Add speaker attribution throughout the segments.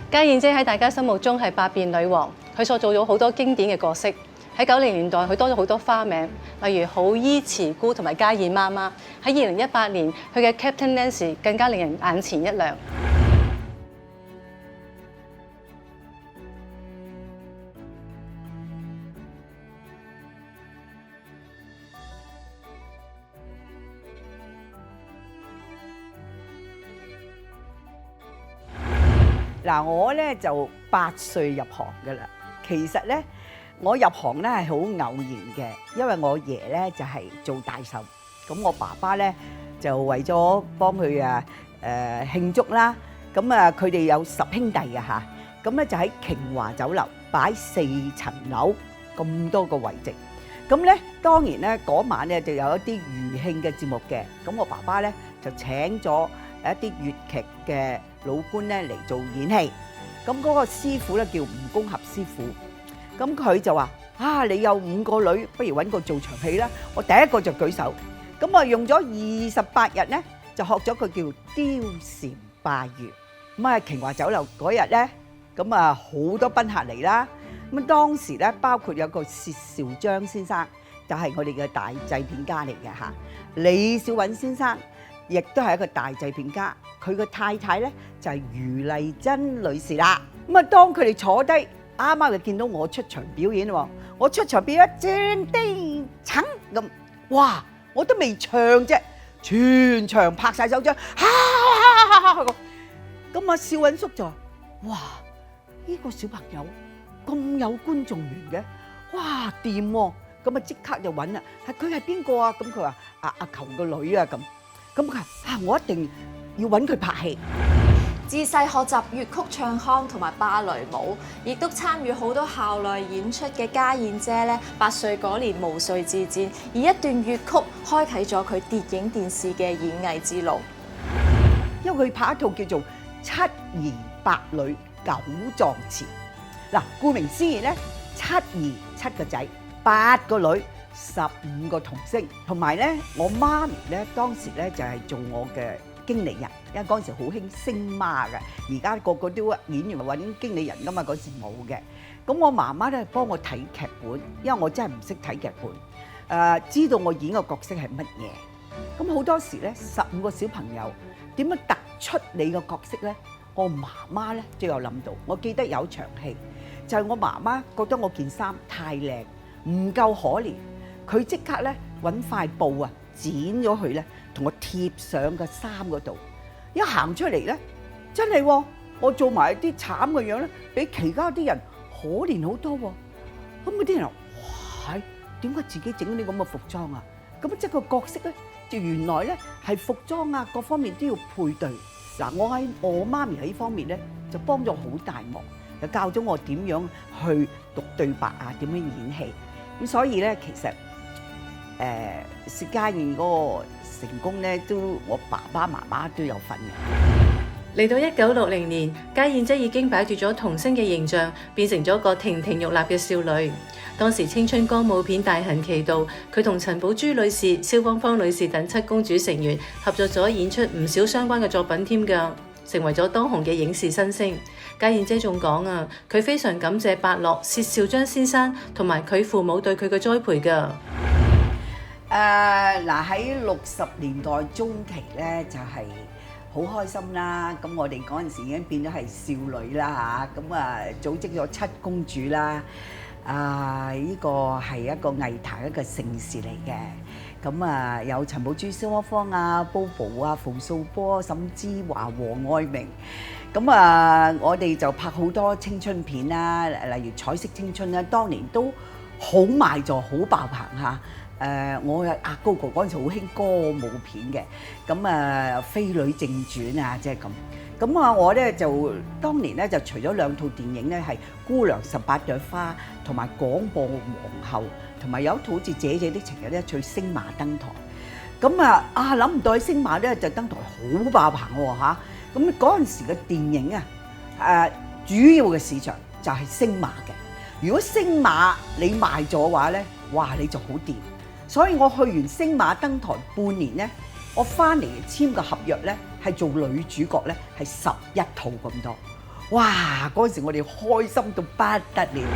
Speaker 1: 家燕姐喺大家心目中係百變女王，佢塑造咗好多經典嘅角色。喺90年代，佢多咗好多花名，例如好姨、慈姑同埋家燕媽媽。喺2018年，佢嘅 Captain Nancy 更加令人眼前一亮。
Speaker 2: 嗱，我咧就8歲入行㗎啦。其實咧，我入行咧係好偶然嘅，因為我爺咧就係做大壽，咁我爸爸咧就為咗幫佢慶祝啦，咁佢哋有10兄弟嘅嚇，咁咧就喺瓊華酒樓擺4層樓咁多個遺席，咁咧當然咧嗰晚咧就有一啲餘慶嘅節目嘅，咁我爸爸咧就請咗一啲粵劇嘅老倌咧嚟做演戲，咁嗰個師傅咧叫吳公合師傅，咁佢就話：你有5個女，不如揾個做場戲啦。我第一個就舉手，咁用咗28日咧，就學咗個叫貂蟬拜月。咁瓊華酒樓嗰日咧，咁好多賓客嚟啦。咁當時咧，包括有個薛兆章先生，就係我哋嘅大製片家嚟嘅嚇。李小韻先生亦都係一個大製片家，佢個太太咧就係余麗珍女士啦。咁當佢哋坐低，啱啱就見到我出場表演喎。我出場表演戰地橙咁，哇！我都未唱啫，全場拍晒手掌，咁少韻叔就話：哇！呢個小朋友咁有觀眾緣嘅，哇掂喎！咁即刻就揾啦，佢係邊個啊？咁佢話：阿球個女啊咁。咁佢話：我一定要揾佢拍戲。
Speaker 3: 自細學習粵曲唱腔同埋芭蕾舞，亦都參與好多校內演出嘅家燕姐咧，8歲嗰年毛遂自薦，以一段粵曲開啟咗佢電影電視嘅演藝之路。
Speaker 2: 因為佢拍一套叫做《七兒八女九壯詞》。嗱，顧名思義咧，7兒7個仔，8個女，15個童星，同埋咧我媽咪咧當時咧就係做我嘅經理人，因為嗰陣時好興星媽嘅，而家個個都演員揾經理人噶嘛，嗰時冇嘅。咁我媽媽咧幫我睇劇本，因為我真係唔識睇劇本，知道我演個角色係乜嘢。咁好多時咧，15個小朋友點樣突出你個角色咧？我媽媽咧都有諗到。我記得有場戲就係我媽媽覺得我件衫太靚，唔夠可憐，佢即刻咧揾塊布啊剪咗佢咧，同我貼上個衫嗰度。一行出嚟咧，真係喎，我做埋啲慘嘅樣咧，比其他啲人可憐好多喎。咁嗰啲人話：哇，點解自己整啲咁嘅服裝啊？咁即係個角色咧，就原來咧係服裝啊各方面都要配對。嗱，我媽咪喺呢方面咧就幫咗好大忙，就教咗我點樣去讀對白啊，點樣演戲。咁所以咧，其實薛家燕嗰個成功咧，都我爸爸媽媽都有份嘅。
Speaker 1: 嚟到1960年，家燕姐已經擺脫咗童星嘅形象，變成咗個亭亭玉立嘅少女。當時青春歌舞片大行其道，佢同陳寶珠女士、蕭芳芳女士等7公主成員合作咗演出唔少相關嘅作品添㗎，成為咗當紅嘅影視新星。家燕姐仲講啊，佢非常感謝伯樂薛兆章先生同埋佢父母對佢嘅栽培㗎。
Speaker 2: 嗱，喺60年代中期咧，就係好開心啦。咁我哋嗰陣時已經變咗係少女啦嚇，咁組織咗7公主啦。呢個係一個藝壇一個盛事嚟嘅。咁有陳寶珠、蕭芳芳啊、Bobo 啊、馮素波、沈芝華、黃愛明。咁我哋就拍好多青春片啦，例如《彩色青春》啦，當年都好賣座、好爆棚嚇。我阿高哥嗰陣時好興歌舞片嘅，咁《飛女正傳》啊，即係咁。咁我咧就當年咧就除咗2套電影咧係《姑娘18朵花》同埋《廣播皇后》，同埋有一套好似《姐姐的情人》咧去星馬登台。咁諗唔到喺星馬咧就登台好爆棚喎嚇！咁嗰陣時嘅電影主要嘅市場就係星馬嘅。如果星馬你賣咗嘅話咧，哇你就好掂。所以我去完星馬登台半年咧，我翻嚟簽個合約咧，係做女主角咧，係11套咁多。哇！嗰陣時我哋開心到不得了。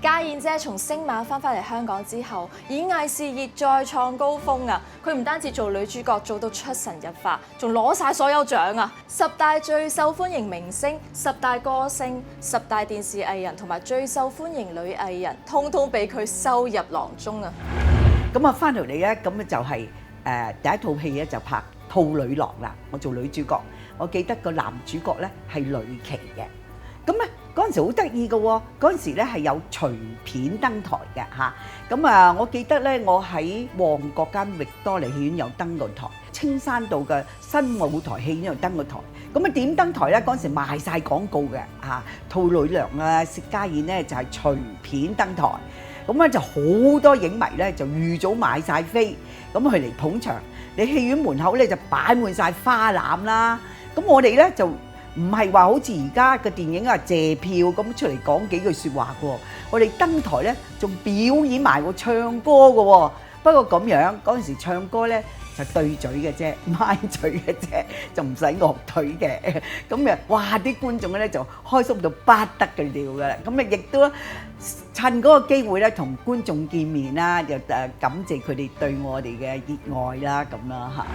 Speaker 3: 家燕姐從星馬翻返嚟香港之後，演藝事業再創高峰啊！佢唔單止做女主角做到出神入化，仲攞晒所有獎啊！10大最受歡迎明星、10大歌星、10大電視藝人同埋最受歡迎女藝人，通通俾佢收入囊中啊！
Speaker 2: 咁啊翻嚟咧，咁就係第一套戲咧就拍《兔女郎》啦，我做女主角。我記得個男主角咧係呂奇嘅。咁咧嗰陣時好得意嘅喎，嗰陣時咧係有隨片登台嘅嚇。咁啊，我記得咧我喺旺角間域多利戲院有登過台，青山道嘅新舞台戲院又登過台。咁啊點登台咧？嗰陣時賣晒廣告嘅嚇，兔女娘啊，薛家燕咧就係隨片登台。咁咧就好多影迷咧就預早買晒飛，咁佢嚟捧場。你戲院門口咧就擺滿晒花籃啦。咁我哋咧就唔係話好似而家嘅電影啊謝票咁出嚟講幾句説話嘅喎，我哋登台咧仲表演埋個唱歌嘅喎。不過咁樣嗰陣時唱歌咧就對嘴嘅啫，咪嘴嘅啫，就唔使樂隊嘅。咁啊，哇！啲觀眾咧就開心到不得嘅了嘅。咁啊，亦都趁嗰個機會咧同觀眾見面啦，就感謝佢哋對我哋嘅熱愛啦，咁啦嚇。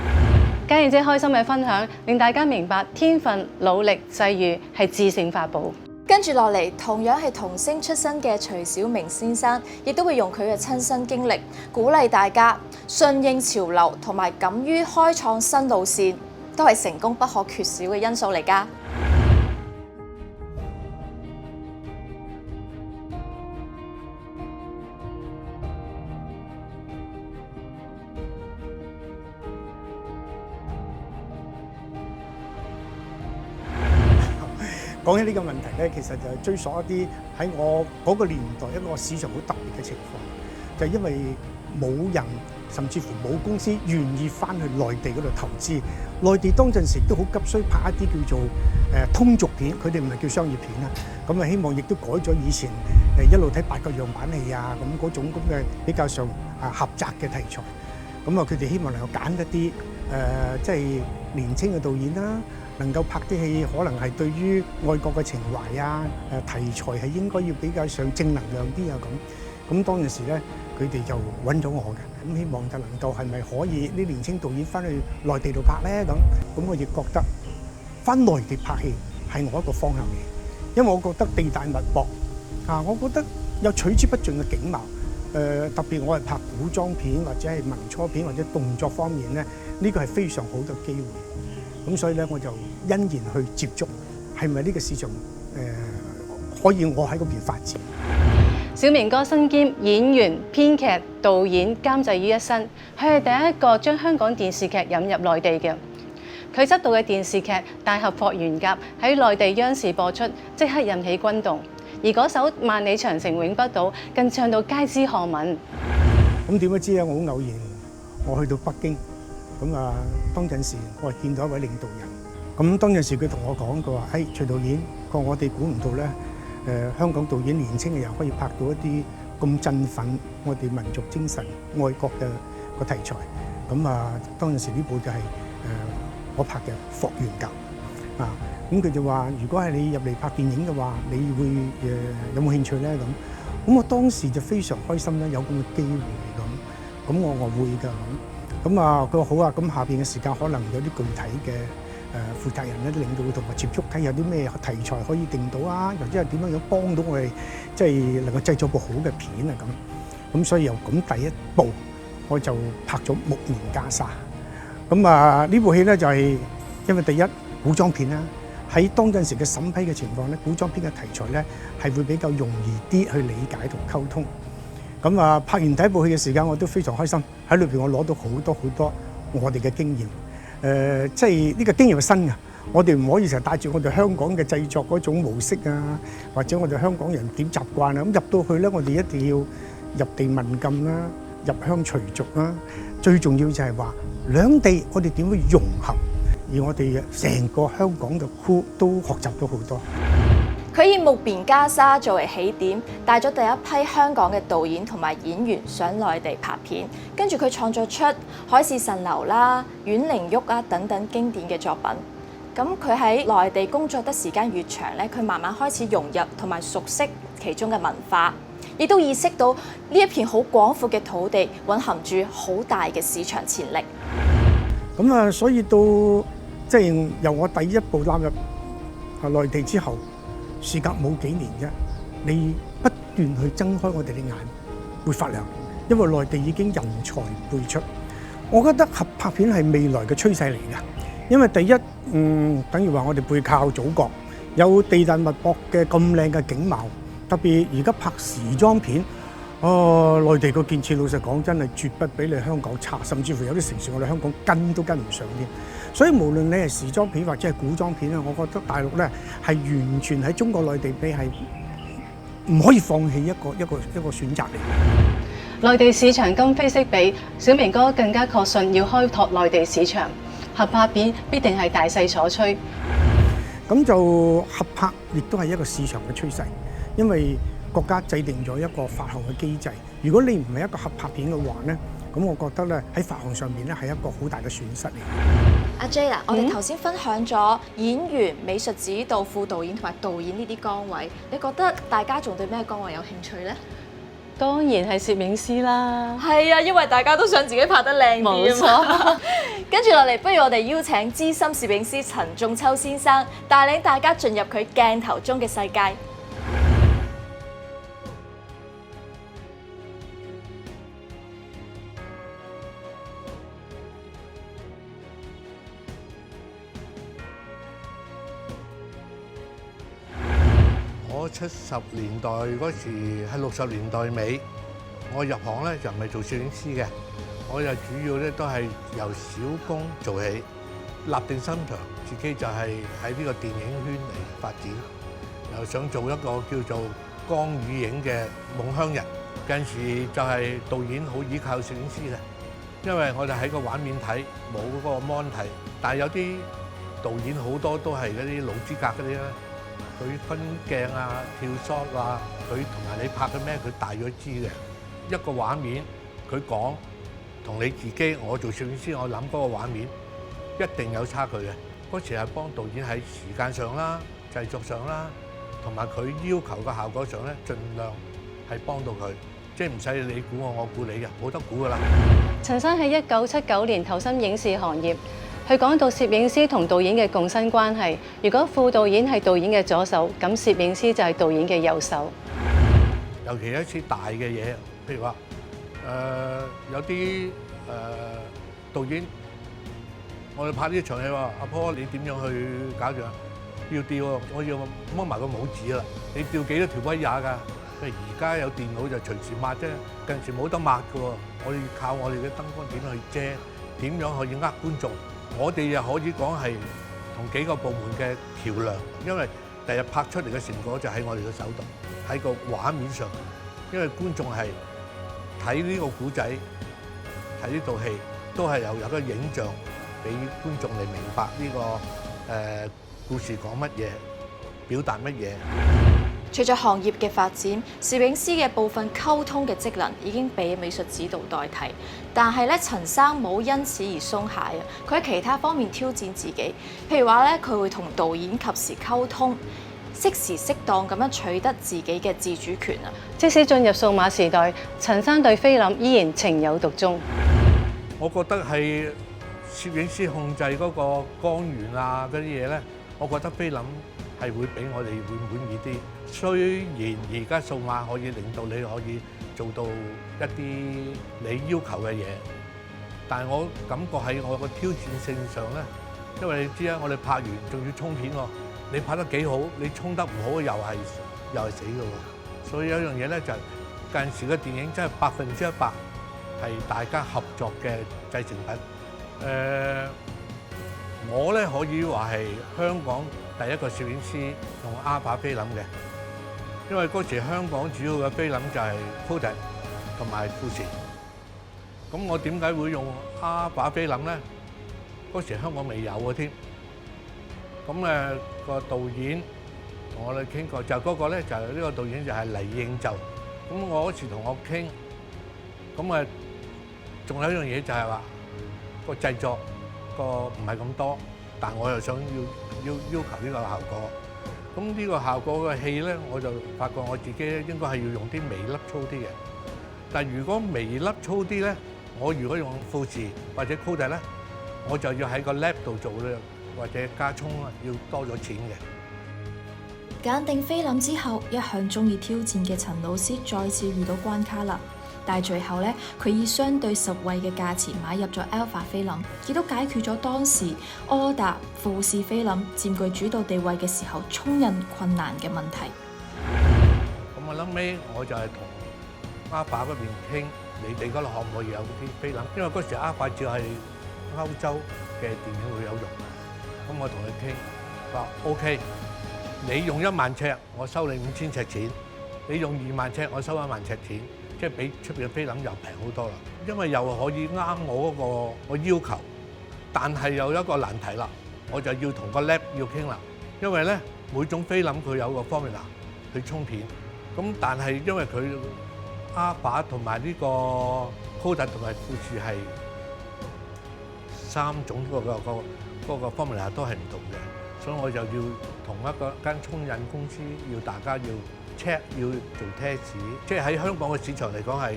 Speaker 1: 家燕姐開心嘅分享，令大家明白天分、努力、際遇係至勝法寶。
Speaker 3: 跟住落嚟，同樣係童星出身嘅徐小明先生，亦都會用佢嘅親身經歷，鼓勵大家順應潮流，同埋敢於開創新路線，都係成功不可缺少嘅因素嚟㗎。
Speaker 4: 講起呢個問題咧，其實就係追溯一啲喺我嗰個年代一個市場好特別嘅情況，就係因為冇人甚至乎冇公司願意翻去內地嗰度投資。內地當陣時都好急需拍一啲叫做通俗片，佢哋唔係叫商業片啦。咁啊，希望亦都改咗以前一路睇八個樣板戲啊，咁嗰種咁嘅比較上狹窄嘅題材。咁啊，佢哋希望能夠揀一啲即係年青嘅導演啦。能夠拍啲戲，可能係對於愛國嘅情懷啊，題材係應該要比較上正能量啲啊咁。咁當陣時咧，佢哋就揾咗我嘅，咁希望就能夠係咪可以啲年青導演翻去內地度拍咧咁。咁我亦覺得翻內地拍戲係我一個方向嚟，因為我覺得地大物博啊，我覺得有取之不盡嘅景貌。特別我係拍古裝片或者係民初片或者動作方面咧，呢個係非常好嘅機會。咁所以咧，我就欣然去接觸，係咪呢個市場可以我喺嗰邊發展？
Speaker 1: 小明哥身兼演員、編劇、導演、監製於一身，佢係第一個將香港電視劇引入內地嘅。佢執導嘅電視劇《大俠霍元甲》喺內地央視播出，即刻引起轟動。而嗰首《萬里長城永不倒》更唱到街知巷聞。
Speaker 4: 咁點不知啊？我好偶然，我去到北京。咁啊，當陣時我係見到一位領導人。咁當陣時佢同我講，佢話：徐導演，佢話我哋估唔到咧，香港導演年輕嘅人可以拍到一啲咁振奮我哋民族精神、愛國嘅個題材。咁啊，當陣時呢部就係我拍嘅《霍元甲》啊。咁佢就話：如果係你入嚟拍電影嘅話，你會有冇興趣咧？咁我當時就非常開心啦，有咁嘅機會咁。咁我會㗎咁。咁啊，佢話好啊，咁下邊嘅時間可能有啲具體嘅負責人咧、領導會同我接觸，睇有啲咩題材可以定到啊，或者係點樣樣幫到我哋，即係能夠製作部好嘅片啊咁。咁所以由咁第一步，我就拍咗《木棉袈裟》。咁啊，呢部戲咧就係因為第一古裝片啦，喺當陣時嘅審批嘅情況咧，古裝片嘅題材咧係會比較容易啲去理解同溝通。咁啊，拍完第一部戲嘅時間，我都非常開心。喺裏邊我攞到好多我哋嘅經驗。即係呢個經驗係新嘅。我哋唔可以成日帶住我哋香港嘅製作嗰種模式啊，或者我哋香港人點習慣啊。咁入到去咧，我哋一定要入地問禁啦，入鄉隨俗啦。最重要就係話兩地我哋點去融合，而我哋成個香港嘅 crew 都學習到好多。
Speaker 3: 佢以《木棉袈裟》作為起點，帶咗第一批香港嘅導演同埋演員上內地拍片，跟住佢創作出《海市蜃樓》啦、《阮玲玉》啊等等經典嘅作品。咁佢喺內地工作得時間越長咧，佢慢慢開始融入同埋熟悉其中嘅文化，亦都意識到呢一片好廣闊嘅土地蘊含住好大嘅市場潛力。
Speaker 4: 咁啊，所以到即係由我第一步踏入內地之後，事隔冇幾年啫，你不斷去睜開我哋嘅眼，會發亮，因為內地已經人才輩出。我覺得合拍片係未來嘅趨勢嚟㗎，因為第一，等於話我哋背靠祖國，有地大物博嘅咁靚嘅景貌，特別而家拍時裝片，內地個建設老實講真係絕不比你香港差，甚至乎有啲城市我哋香港跟都跟唔上添。所以無論你係時裝片或者係古裝片咧，我覺得大陸咧係完全喺中國內地你係唔可以放棄一個選擇嚟。
Speaker 1: 內地市場今非昔比，小明哥更加確信要開拓內地市場，合拍片必定係大勢所趨。
Speaker 4: 咁就合拍亦都係一個市場嘅趨勢，因為國家制定咗一個發行嘅機制。如果你唔係一個合拍片嘅話咧，咁我覺得咧喺發行上面咧係一個好大嘅損失嚟。
Speaker 3: 阿 J 啦，我哋頭先分享咗演員、美術指導、副導演同埋導演呢啲崗位，你覺得大家仲對咩崗位有興趣呢？
Speaker 1: 當然係攝影師啦。
Speaker 3: 係啊，因為大家都想自己拍得靚啲啊嘛。跟住落嚟，不如我哋邀請資深攝影師陳仲秋先生帶領大家進入佢鏡頭中嘅世界。
Speaker 5: 我70年代嗰時係60年代尾，我入行咧就唔係做攝影師嘅，我就主要咧都係由小工做起，立定心腸，自己就係喺呢個電影圈嚟發展，又想做一個叫做光與影嘅夢鄉人。近時就係導演好依靠攝影師嘅，因為我哋喺個畫面睇冇嗰個 mon 睇，但係有啲導演好多都係嗰啲老資格嗰啲咧。佢分鏡啊、跳 shot 啊，佢同埋你拍嘅咩，佢大約知嘅。一個畫面，佢講同你自己，我做攝影師，我諗嗰個畫面一定有差距嘅。嗰時係幫導演喺時間上啦、製作上啦，同埋佢要求嘅效果上咧，盡量係幫到佢，即係唔使你估我，我估你嘅，冇得估噶啦。
Speaker 1: 陳生喺1979年投身影視行業。佢講到攝影師同導演嘅共生關係，如果副導演係導演嘅左手，咁攝影師就係導演嘅右手。
Speaker 5: 尤其一次大嘅嘢，譬如話有啲導演，我哋拍呢場戲話：阿婆你點樣去搞住啊？要吊喎，我要掹埋個帽子啦。你吊幾多條威也㗎？因為而家有電腦就隨時抹啫，近時冇得抹㗎喎。我哋要靠我哋嘅燈光點去遮，點樣可以呃觀眾？我哋又可以講係同幾個部門嘅橋梁，因為第日拍出嚟嘅成果就喺我哋嘅手度，喺個畫面上。因為觀眾係睇呢個古仔，睇呢套戲，都係有個影像俾觀眾嚟明白呢個故事講乜嘢，表達乜嘢。
Speaker 3: 隨着行業嘅發展，攝影師嘅部分溝通嘅職能已經被美術指導代替。但係咧，陳生冇因此而鬆懈啊！佢喺其他方面挑戰自己，譬如話咧，佢會同導演及時溝通，適時適當咁樣取得自己嘅自主權啊！
Speaker 1: 即使進入數碼時代，陳生對菲林依然情有獨鐘。
Speaker 5: 我覺得係攝影師控制嗰個光源啊嗰啲嘢咧，我覺得菲林係會比我哋會滿意啲。雖然而家數碼可以令到你可以做到一啲你要求嘅嘢，但係我感覺喺我個挑戰性上咧，因為你知啊，我哋拍完仲要沖片喎，你拍得幾好，你沖得唔好又係死㗎喎。所以有一樣嘢咧就係近時嘅電影真係100%係大家合作嘅製成品。我咧可以話係香港第一個攝影師用阿巴菲林嘅。因為嗰時香港主要嘅菲林就係 Kodak 同埋富士，咁我點解會用阿巴菲林咧？嗰時香港未有嘅添，咁個導演同我哋傾過，就嗰個咧就係呢個導演就係黎應就，咁我嗰時同我傾，咁仲有一樣嘢就係話個製作個唔係咁多，但我又想要求呢個效果。咁呢個效果嘅氣咧，我就發覺我自己咧應該係要用啲微粒粗啲嘅。但如果微粒粗啲咧，我如果用富士或者 Kodak 咧，我就要喺個 lab 度做咧，或者加沖啊，要多咗錢嘅。
Speaker 3: 揀定菲林之後，一向中意挑戰嘅陳老師再次遇到關卡啦。但係最後咧，佢以相對實惠嘅價錢買入咗 Alpha 菲林，亦都解決咗當時柯達、富士菲林佔據主導地位嘅時候沖印困難嘅問題。
Speaker 5: 咁我諗尾我就係同Alpha嗰邊傾，你哋嗰度可唔可以有啲菲林？因為嗰時Alpha只係歐洲嘅電影會有用。咁我同佢傾，話 OK， 你用1萬尺，我收你5000尺錢；你用2萬尺，我收1萬尺錢。即係比出邊嘅菲林又平好多啦，因為又可以啱我嗰個要求，但係又有一個難題啦，我就要同個 lab 要傾啦，因為咧每種菲林佢有個 formula 去沖片，咁但係因為佢Alpha同埋呢個 Kodak 同埋富士係3種嗰個 formula 都係唔同嘅，所以我就要同一個間沖印公司要大家要check 要做 test， 即係喺香港嘅市場嚟講係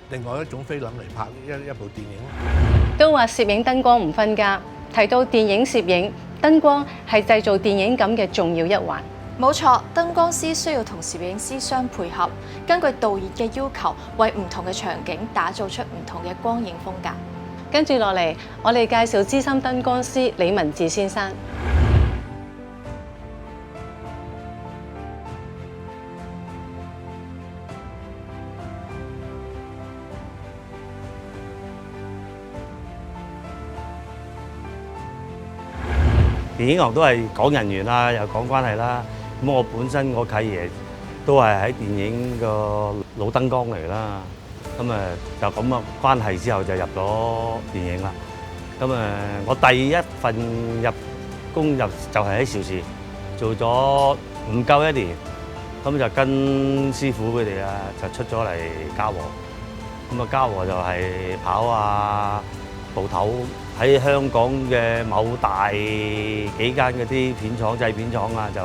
Speaker 5: 另外一種菲林嚟拍一部電影。
Speaker 1: 都話攝影燈光唔分家，提到電影攝影，燈光係製造電影感嘅重要一環。
Speaker 3: 冇錯，燈光師需要同攝影師相配合，根據導演嘅要求，為唔同嘅場景打造出唔同嘅光影風格。
Speaker 1: 跟住落嚟，我哋介紹資深燈光師李文志先生。
Speaker 6: 電影行都係講人緣啦，又講關係啦。咁我本身我契爺都係喺電影個老燈光嚟啦。咁就咁嘅關係之後就入咗電影啦。咁我第一份入工就係喺邵氏做咗唔夠1年，咁就跟師傅佢哋啊就出咗嚟嘉禾。咁嘉禾就係跑啊鋪頭。喺香港嘅某大幾間嗰啲片廠、製片廠啊，就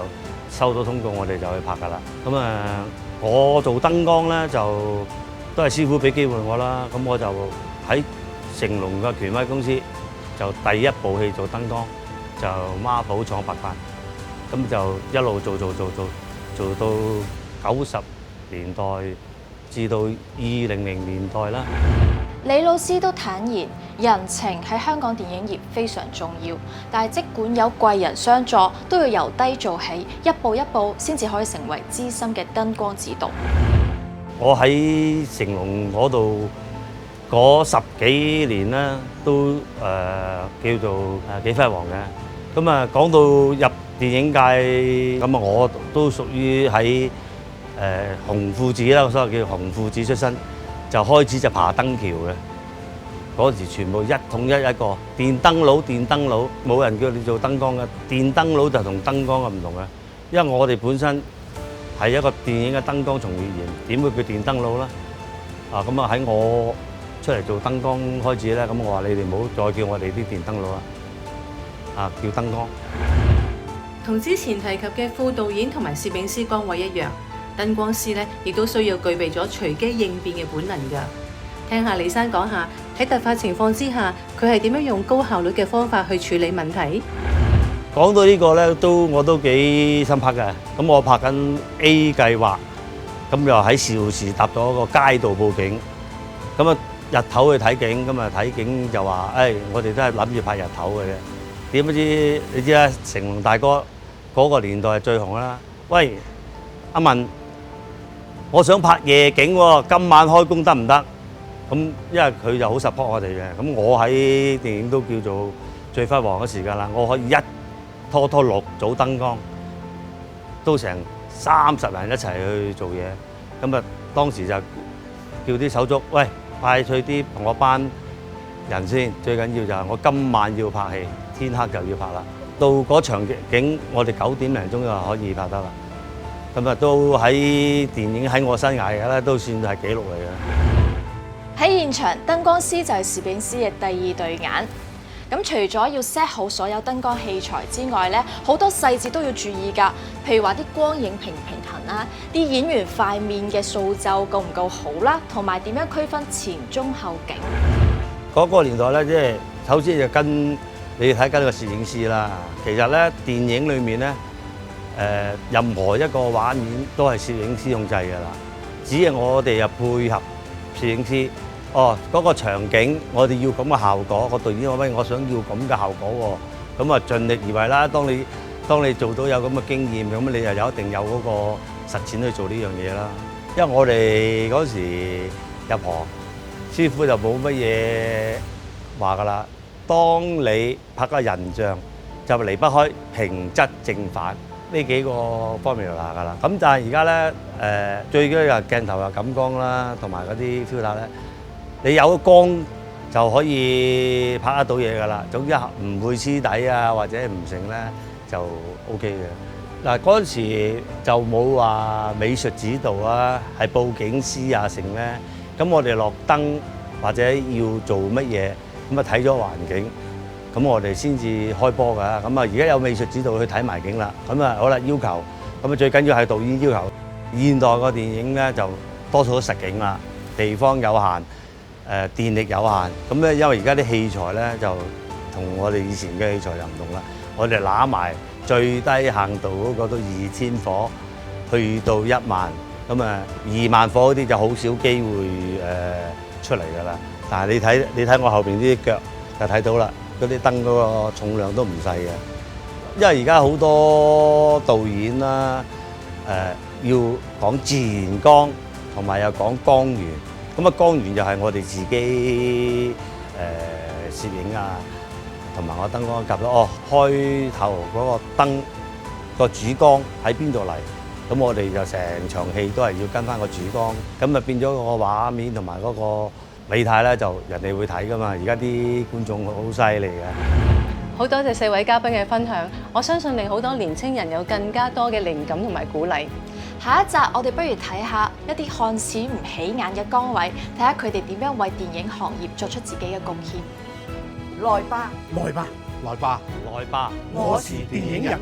Speaker 6: 收到通告，我哋就去拍㗎啦。咁我做燈光咧，就都係師傅俾機會我啦。咁我就喺成龍嘅權威公司，就第一部戲做燈光，就孖寶廠白關。咁就一路做到90年代至到2000年代啦。
Speaker 3: 李老師都坦言，人情喺香港電影業非常重要，但係即管有貴人相助，都要由低做起，一步一步先至可以成為資深嘅燈光指導。
Speaker 6: 我喺成龍嗰度嗰10幾年啦，都叫做幾輝煌嘅。咁講到入電影界，咁我都屬於喺紅褲子啦，所謂叫紅褲子出身。就開始就爬燈橋嘅，嗰時全部一統一個電燈佬，冇人叫你做燈光嘅，電燈佬就同燈光嘅唔同嘅，因為我哋本身係一個電影嘅燈光從業員，點會叫電燈佬咧？咁喺我出嚟做燈光開始咧，咁我話你哋唔好再叫我哋啲電燈佬啦，叫燈光。
Speaker 1: 同之前提及嘅副導演同埋攝影師崗位一樣。燈光師咧，亦都需要具備咗隨機應變嘅本能㗎。聽下李生講下喺突發情況之下，佢係點樣用高效率嘅方法去處理問題。
Speaker 6: 講到呢個咧，我都幾深刻嘅。咁我拍緊 A 計劃，咁又喺邵氏搭咗個街道報警。咁日頭去睇景，咁睇景就話，我哋都係諗住拍日頭嘅啫。點不知你知啦，成龍大哥嗰個年代係最紅啦。喂，阿文。我想拍夜景喎，今晚開工得唔得？咁因為佢就好 support 我哋嘅，咁我喺電影都叫做最輝煌嘅時間啦。我可以一拖6組燈光，都成30人一齊去做嘢。咁當時就叫啲手足，喂，快脆啲同我班人先。最緊要就係我今晚要拍戲，天黑就要拍啦。到嗰場景，我哋9點零鐘就可以拍得啦。咁都喺電影喺我生涯嘅咧，都算係紀錄嚟嘅。
Speaker 3: 喺現場，燈光師就係攝影師嘅第2對眼。咁除咗要 set 好所有燈光器材之外咧，好多細節都要注意㗎。譬如話啲光影平唔平衡啦，啲演員塊面嘅塑就夠唔夠好啦，同埋點樣區分前中後景。
Speaker 6: 嗰個年代咧，即係首先就跟你睇跟個攝影師啦。其實咧，電影裏面咧，任何一個畫面都係攝影師控制㗎啦，只係我哋又配合攝影師。哦，嗰個場景我哋要咁嘅效果，個導演話喂，我想要咁嘅效果喎，咁啊盡力而為啦。當你做到有咁嘅經驗，咁你又有一定有嗰個實踐去做呢樣嘢啦。因為我哋嗰時入行，師傅就冇乜嘢話㗎啦。當你拍個人像，就離不開平質正反呢幾個方面嚟㗎啦。咁但係而家咧，最緊要係鏡頭又感光啦，同埋嗰啲 filter 咧，你有光就可以拍得到嘢㗎啦。總之唔會黐底啊，或者唔成咧就 OK 嘅。嗱，嗰陣時就冇話美術指導啊，係佈景師啊成咧。咁我哋落燈或者要做乜嘢，咁啊睇咗環境，咁我哋先至開波㗎。咁啊而家有美術指導去睇埋景啦。咁啊好啦，要求咁啊最緊要係導演要求。現代個電影咧就多數都實景啦，地方有限，電力有限。咁咧因為而家啲器材咧就同我哋以前嘅器材又唔同啦。我哋揦埋最低限度嗰個都2000火，去到1萬。咁啊2萬火嗰啲就好少機會出嚟㗎啦。但係你睇我後邊啲腳就睇到啦，嗰啲燈嗰個重量都唔細嘅。因為而家好多導演啦，要講自然光，同埋又講光源。咁啊光源就係我哋自己攝影啊，同埋我燈光夾到哦，開頭嗰個燈個主光喺邊度嚟？咁我哋就成場戲都係要跟翻個主光，咁啊變咗個畫面同埋嗰個美態咧，就人哋會睇噶嘛。而家啲觀眾好犀利嘅。
Speaker 1: 好多謝4位嘉賓嘅分享，我相信令好多年青人有更加多嘅靈感同埋鼓勵。
Speaker 3: 下一集我哋不如睇下一啲看似唔起眼嘅崗位，睇下佢哋點樣為電影行業作出自己嘅貢獻。
Speaker 2: 來吧，
Speaker 4: 來吧，
Speaker 5: 來吧，
Speaker 6: 來吧，
Speaker 4: 我是電影人。